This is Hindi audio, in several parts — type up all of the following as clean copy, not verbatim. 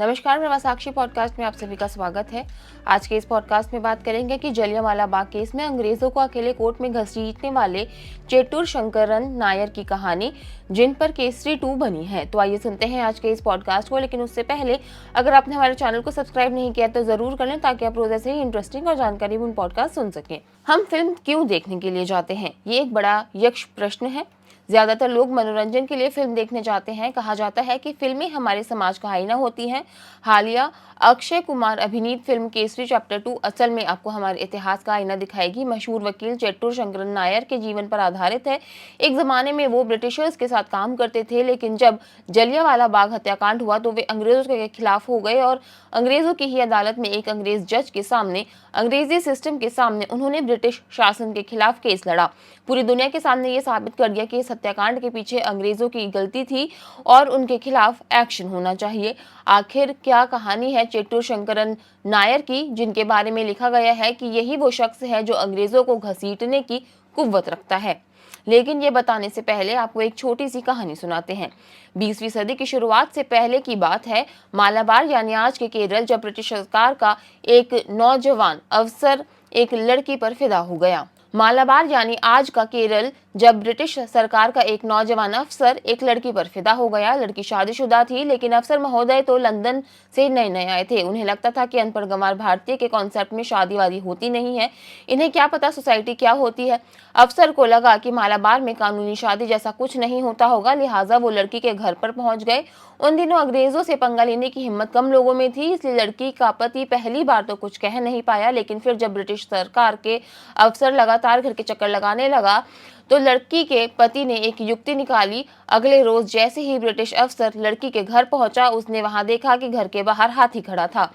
नमस्कार, मैं साक्षी पॉडकास्ट में आप सभी का स्वागत है। आज के इस पॉडकास्ट में बात करेंगे कि जलियांवाला बाग केस में अंग्रेजों को अकेले कोर्ट में घसीटने वाले चेट्टूर शंकरन नायर की कहानी, जिन पर केसरी 2 बनी है। तो आइए सुनते हैं आज के इस पॉडकास्ट को। लेकिन उससे पहले अगर आपने हमारे चैनल को सब्सक्राइब नहीं किया तो जरूर कर लें, ताकि आप रोज ऐसे ही इंटरेस्टिंग और जानकारीपूर्ण पॉडकास्ट सुन सकें। हम फिल्म क्यों देखने के लिए जाते हैं, ये एक बड़ा यक्ष प्रश्न है। ज्यादातर लोग मनोरंजन के लिए फिल्म देखने जाते हैं। कहा जाता है कि फिल्में हमारे समाज का आईना होती हैं। हालिया अक्षय कुमार अभिनीत फिल्म केसरी चैप्टर 2 असल में आपको हमारे इतिहास का आईना दिखाएगी। मशहूर वकील चेट्टूर शंकरन नायर के जीवन पर आधारित है। एक जमाने में वो ब्रिटिशर्स के साथ काम करते थे, लेकिन जब जलियांवाला बाग हत्याकांड हुआ तो वे अंग्रेजों के खिलाफ हो गए और अंग्रेजों की ही अदालत में एक अंग्रेज जज के सामने, अंग्रेजी सिस्टम के सामने उन्होंने ब्रिटिश शासन के खिलाफ केस लड़ा। पूरी दुनिया के सामने ये साबित कर दिया कि इस हत्याकांड के पीछे अंग्रेजों की गलती थी और उनके खिलाफ एक्शन होना चाहिए। आखिर क्या कहानी है चेट्टूर शंकरन नायर की, जिनके बारे में लिखा गया है कि यही वो शख्स है जो अंग्रेजों को घसीटने की कुव्वत रखता है। लेकिन ये बताने से पहले आपको एक छोटी सी कहानी सुनाते हैं। 20वीं सदी की शुरुआत से पहले की बात है। मालाबार यानी आज के केरल, जब ब्रिटिश सरकार का एक नौजवान अफसर एक लड़की पर फिदा हो गया। मालाबार यानी आज का केरल, जब ब्रिटिश सरकार का एक नौजवान अफसर एक लड़की पर फिदा हो गया। लड़की शादीशुदा थी, लेकिन अफसर महोदय तो लंदन से नए आए थे। उन्हें लगता था कि अनपढ़ गंवार भारतीय के कॉन्सेप्ट में शादी वादी होती नहीं है, इन्हें क्या पता सोसाइटी क्या होती है। अफसर को लगा कि मालाबार में कानूनी शादी जैसा कुछ नहीं होता होगा, लिहाजा वो लड़की के घर पर पहुंच गए। उन दिनों अंग्रेजों से पंगा लेने की हिम्मत कम लोगों में थी, इसलिए लड़की का पति पहली बार तो कुछ कह नहीं पाया। लेकिन फिर जब ब्रिटिश सरकार के अफसर लगातार घर के चक्कर लगाने लगा तो लड़की के पति ने एक युक्ति निकाली। अगले रोज जैसे ही ब्रिटिश अफसर लड़की के घर पहुंचा, उसने वहां देखा कि घर के बाहर हाथी खड़ा था।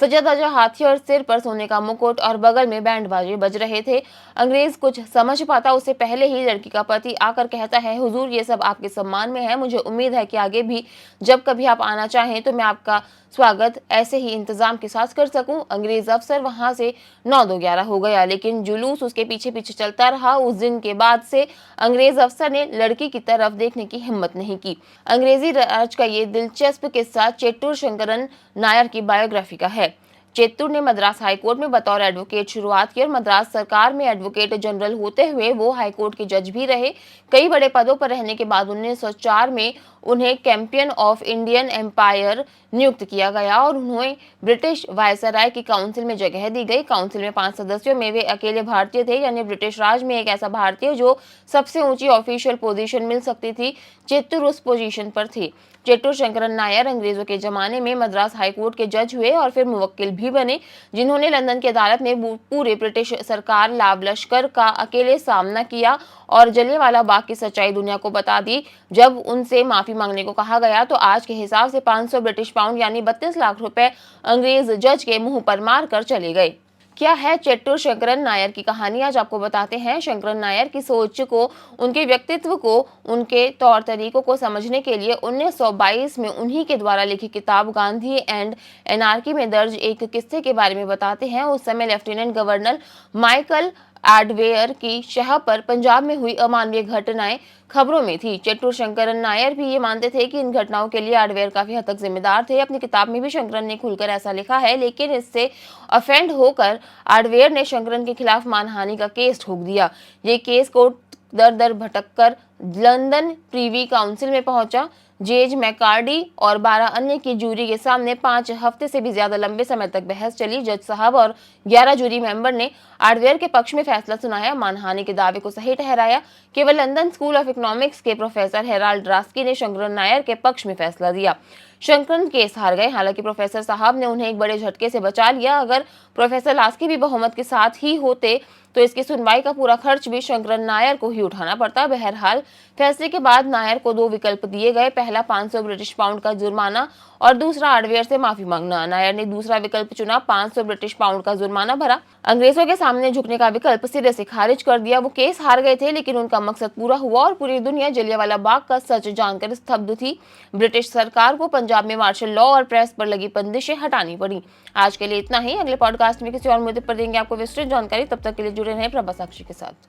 सजा धजा हाथी और सिर पर सोने का मुकुट और बगल में बैंड बाजे बज रहे थे। अंग्रेज कुछ समझ पाता उससे पहले ही लड़की का पति आकर कहता है, हुजूर ये सब आपके सम्मान में है। मुझे उम्मीद है कि आगे भी जब कभी आप आना चाहें तो मैं आपका स्वागत ऐसे ही इंतजाम के साथ कर सकूं। अंग्रेज अफसर वहां से 9-2-11 हो गया, लेकिन जुलूस उसके पीछे पीछे चलता रहा। उस दिन के बाद से अंग्रेज अफसर ने लड़की की तरफ देखने की हिम्मत नहीं की। अंग्रेजी राज का ये दिलचस्प किस्सा चेट्टूर शंकरन नायर की बायोग्राफी का है। चेत्तूर ने मद्रास हाईकोर्ट में बतौर एडवोकेट शुरुआत की और मद्रास सरकार में एडवोकेट जनरल होते हुए वो हाईकोर्ट के जज भी रहे। कई बड़े पदों पर रहने के बाद 1904 में उन्हें चैंपियन ऑफ इंडियन एम्पायर नियुक्त किया गया और उन्हें ब्रिटिश वायसराय की काउंसिल में जगह दी गई। काउंसिल में 5 सदस्यों में वे अकेले भारतीय थे, यानी ब्रिटिश राज में एक ऐसा भारतीय जो सबसे ऊंची ऑफिशियल पोजीशन मिल सकती थी, चेत्तूर उस पोजीशन पर थे। चेट्टूर शंकरन नायर अंग्रेजों के जमाने में मद्रास हाईकोर्ट के जज हुए और फिर मुवक्किल भी बने, जिन्होंने लंदन की अदालत में पूरे ब्रिटिश सरकार लाव लश्कर का अकेले सामना किया और जलियांवाला बाग की सच्चाई दुनिया को बता दी। जब उनसे माफी मांगने को कहा गया तो आज के हिसाब से 500 ब्रिटिश पाउंड यानी 32 लाख रुपए अंग्रेज जज के मुंह पर मार कर चले गए। क्या है चेट्टूर शंकरन नायर की कहानी, आज आपको बताते हैं। शंकरन नायर की सोच को, उनके व्यक्तित्व को, उनके तौर तरीकों को समझने के लिए 1922 में उन्हीं के द्वारा लिखी किताब गांधी एंड एनार्की में दर्ज एक किस्से के बारे में बताते हैं। उस समय लेफ्टिनेंट गवर्नर माइकल एडवेयर की शह पर पंजाब में हुई अमानवीय घटनाएं खबरों में थी। चेट्टूर शंकरन नायर भी ये मानते थे कि इन घटनाओं के लिए एडवेयर काफी हद तक जिम्मेदार थे। अपनी किताब में भी शंकरन ने खुलकर ऐसा लिखा है, लेकिन इससे अफेंड होकर एडवेयर ने शंकरन के खिलाफ मानहानि का केस ठोक दिया। ये केस कोर्ट दर दर भटककर लंदन प्रीवी काउंसिल में पहुंचा। जेज मैकार्डी और 12 अन्य की जूरी के सामने 5 हफ्ते से भी ज्यादा लंबे समय तक बहस चली। जज साहब और 11 जूरी मेंबर ने एडवेयर के पक्ष में फैसला सुनाया, मानहानि के दावे को सही ठहराया। केवल लंदन स्कूल ऑफ इकोनॉमिक्स के प्रोफेसर हेराल्ड रास्की ने शंकरन नायर के पक्ष में फैसला दिया। शंकरन केस हार गए। हालांकि प्रोफेसर साहब ने उन्हें एक बड़े झटके से बचा लिया। अगर प्रोफेसर लास्की भी बहुमत के साथ ही होते तो इसकी सुनवाई का पूरा खर्च भी शंकरन नायर को ही उठाना पड़ता। बहरहाल फैसले के बाद नायर को 2 विकल्प दिए गए, पहला 500 ब्रिटिश पाउंड का जुर्माना और दूसरा एडवेयर से माफी मांगना। नायर ने दूसरा विकल्प चुना, 500 ब्रिटिश पाउंड का जुर्माना भरा। अंग्रेजों के सामने झुकने का विकल्प सिरे से खारिज कर दिया। वो केस हार गए थे, लेकिन उनका मकसद पूरा हुआ और पूरी दुनिया जलियांवाला बाग का सच जानकर स्तब्ध थी। ब्रिटिश सरकार को पंजाब में मार्शल लॉ और प्रेस पर लगी बंदिशें हटानी पड़ी। आज के लिए इतना ही। अगले पॉडकास्ट में किसी और मुद्दे पर देंगे आपको विस्तृत जानकारी। तब तक के लिए जुड़े रहें प्रभा साक्षी के साथ।